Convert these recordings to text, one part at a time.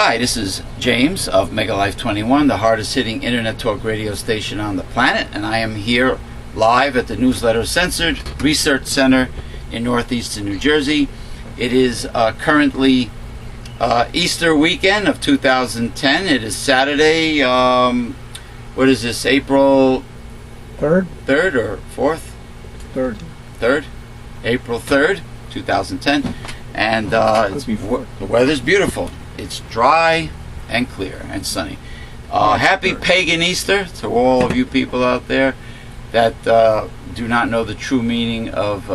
Hi, this is James of Megalife21, the hardest hitting internet talk radio station on the planet, and I am here live at the Newsletter Censored Research Center in northeastern New Jersey. It is currently Easter weekend of 2010. It is Saturday, what is this, April 3rd? 3rd or 4th? 3rd. 3rd? April 3rd, 2010. And the weather's beautiful. It's dry and clear and sunny. Happy pagan Easter to all of you people out there that do not know the true meaning of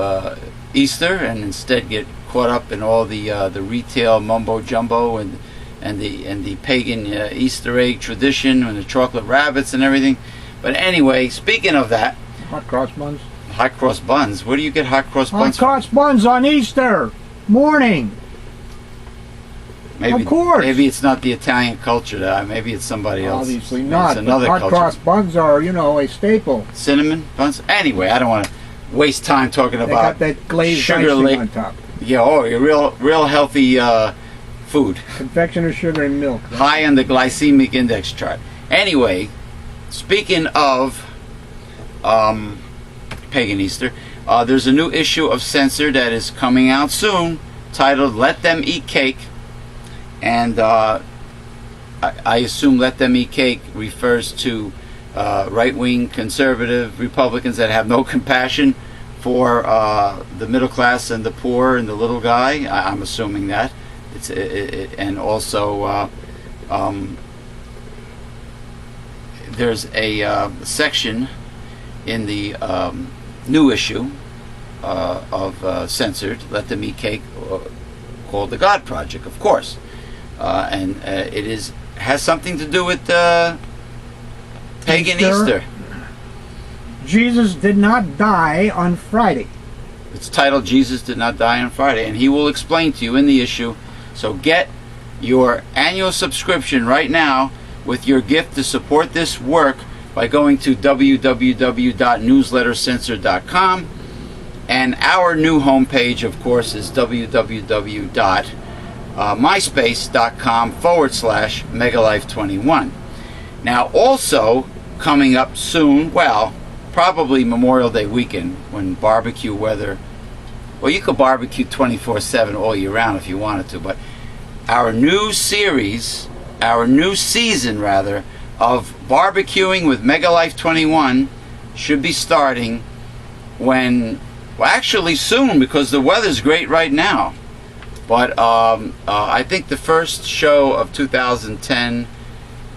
Easter and instead get caught up in all the retail mumbo jumbo and the pagan Easter egg tradition and the chocolate rabbits and everything. But anyway, speaking of that, Hot cross buns. Hot cross buns. Where do you get hot cross buns? Hot cross buns on Easter morning. Maybe, of course. Maybe it's not the Italian culture. Maybe it's somebody else. Obviously not. It's another hot culture. cross buns are, a staple. Cinnamon buns. Anyway, I don't want to waste time talking They about got that glazed sugar icing on top. Yeah, real healthy food. Confectioner sugar and milk. High on the glycemic index chart. Anyway, speaking of pagan Easter, there's a new issue of Censored that is coming out soon, titled "Let Them Eat Cake." And I assume "Let Them Eat Cake" refers to right-wing conservative Republicans that have no compassion for the middle class and the poor and the little guy. I'm assuming that. And also there's a section in the new issue of Censored, "Let Them Eat Cake," called "The God Project," of course. And it has something to do with pagan Easter. Jesus did not die on Friday. It's titled "Jesus Did Not Die on Friday," and he will explain to you in the issue. So get your annual subscription right now with your gift to support this work by going to www.newslettercensored.com. And our new homepage, of course, is www.myspace.com/Megalife21. Now, also coming up soon, well, probably Memorial Day weekend when barbecue weather, well, you could barbecue 24/7 all year round if you wanted to, but our new series, our new season rather, of barbecuing with Megalife21 should be starting when, well, actually soon, because the weather's great right now. But I think the first show of 2010,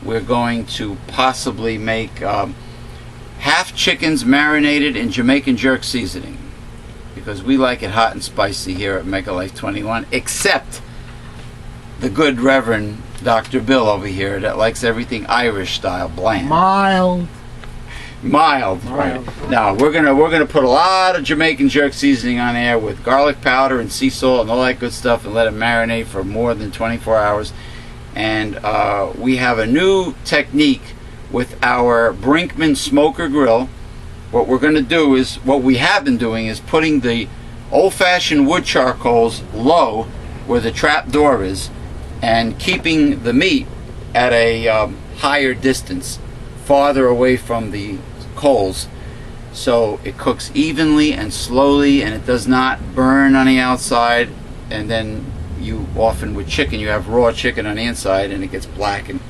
we're going to possibly make half chickens marinated in Jamaican jerk seasoning, because we like it hot and spicy here at Megalife21, except the good Reverend Dr. Bill over here that likes everything Irish style, bland. Mild, right. Now we're gonna put a lot of Jamaican jerk seasoning on there with garlic powder and sea salt and all that good stuff, and let it marinate for more than 24 hours. And we have a new technique with our Brinkman smoker grill. What we're gonna do is, what we have been doing is putting the old-fashioned wood charcoals low where the trap door is, and keeping the meat at a higher distance, farther away from the coals, so it cooks evenly and slowly, and it does not burn on the outside. And then you often, with chicken, you have raw chicken on the inside and it gets black and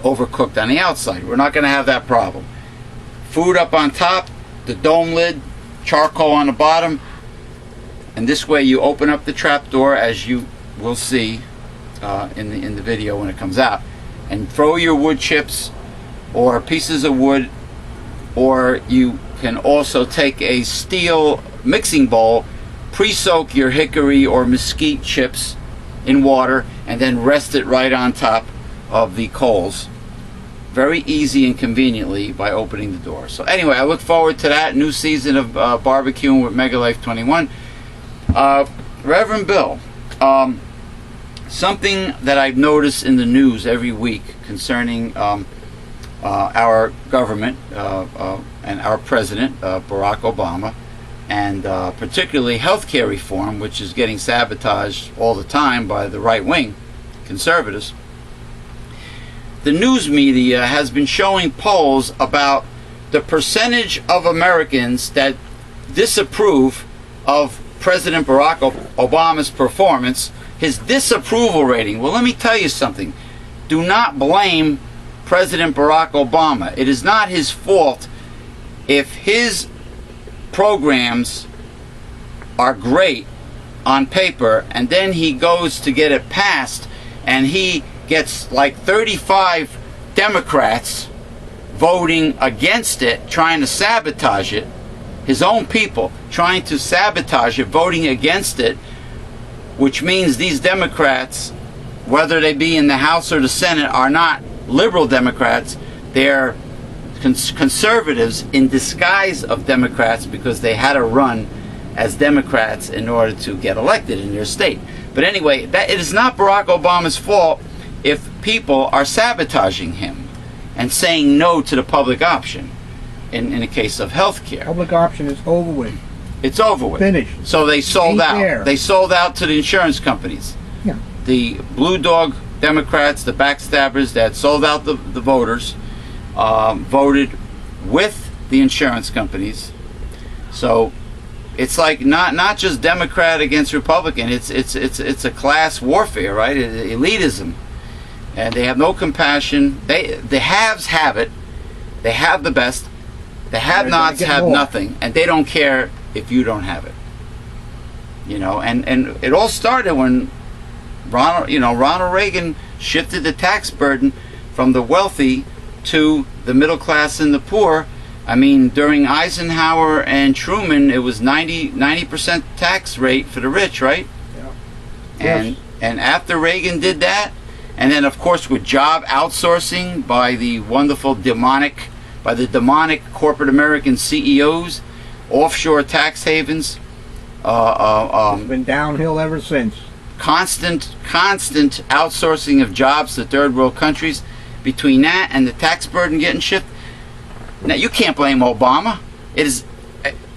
overcooked on the outside. We're not going to have that problem. Food up on top, the dome lid, charcoal on the bottom, and this way you open up the trap door, as you will see in the video when it comes out, and throw your wood chips or pieces of wood, or you can also take a steel mixing bowl, pre-soak your hickory or mesquite chips in water, and then rest it right on top of the coals. Very easy and conveniently by opening the door. So anyway, I look forward to that new season of barbecuing with Megalife21. Reverend Bill, something that I've noticed in the news every week concerning our government and our president, Barack Obama, and particularly healthcare reform, which is getting sabotaged all the time by the right wing conservatives, the news media has been showing polls about the percentage of Americans that disapprove of President Barack Obama's performance, his disapproval rating. Well, let me tell you something. Do not blame President Barack Obama. It is not his fault if his programs are great on paper and then he goes to get it passed and he gets like 35 Democrats voting against it, trying to sabotage it, his own people trying to sabotage it, voting against it, which means these Democrats, whether they be in the House or the Senate, are not liberal Democrats. They're conservatives in disguise of Democrats because they had to run as Democrats in order to get elected in their state. But anyway, it is not Barack Obama's fault if people are sabotaging him and saying no to the public option in the case of health care. Public option is over with. It's over with. Finished. So they sold out. There. They sold out to the insurance companies. Yeah. The Blue Dog Democrats, the backstabbers that sold out the voters, voted with the insurance companies. So it's like not just Democrat against Republican. It's a class warfare, right? Elitism, and they have no compassion. The haves have it. They have the best. The have-nots have nothing, and they don't care if you don't have it. You know, and it all started when Ronald Reagan shifted the tax burden from the wealthy to the middle class and the poor. I mean, during Eisenhower and Truman, it was 90% tax rate for the rich, right? Yeah. And after Reagan did that, and then of course with job outsourcing by the demonic corporate American CEOs, offshore tax havens, it's been downhill ever since. Constant outsourcing of jobs to third world countries. Between that and the tax burden getting shifted, now you can't blame Obama.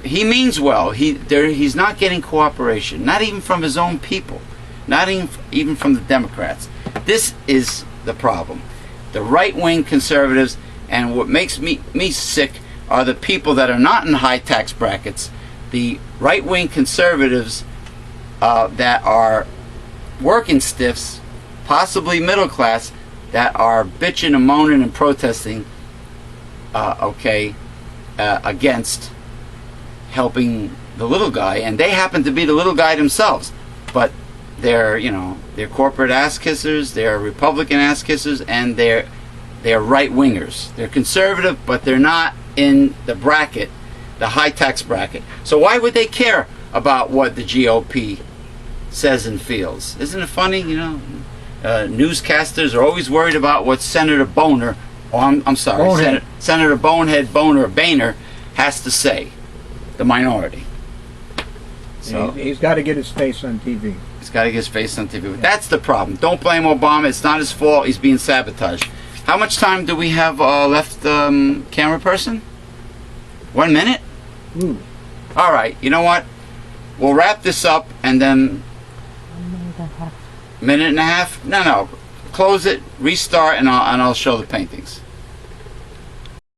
He means well. He's not getting cooperation, not even from his own people, not even from the Democrats. This is the problem. The right-wing conservatives, and what makes me sick are the people that are not in high tax brackets. The right-wing conservatives that are working stiffs, possibly middle class, that are bitching and moaning and protesting against helping the little guy, and they happen to be the little guy themselves, but they're corporate ass kissers, they're Republican ass kissers, and they're right wingers. They're conservative, but they're not in the bracket, the high tax bracket. So why would they care about what the GOP says and feels? Isn't it funny? Newscasters are always worried about what Senator Boner, Senator Boner has to say, the minority. So he's got to get his face on TV. He's got to get his face on TV. But that's the problem. Don't blame Obama. It's not his fault. He's being sabotaged. How much time do we have left, camera person? 1 minute? Ooh. All right. You know what? We'll wrap this up and then... Minute and a half? No. Close it, restart, and I'll show the paintings.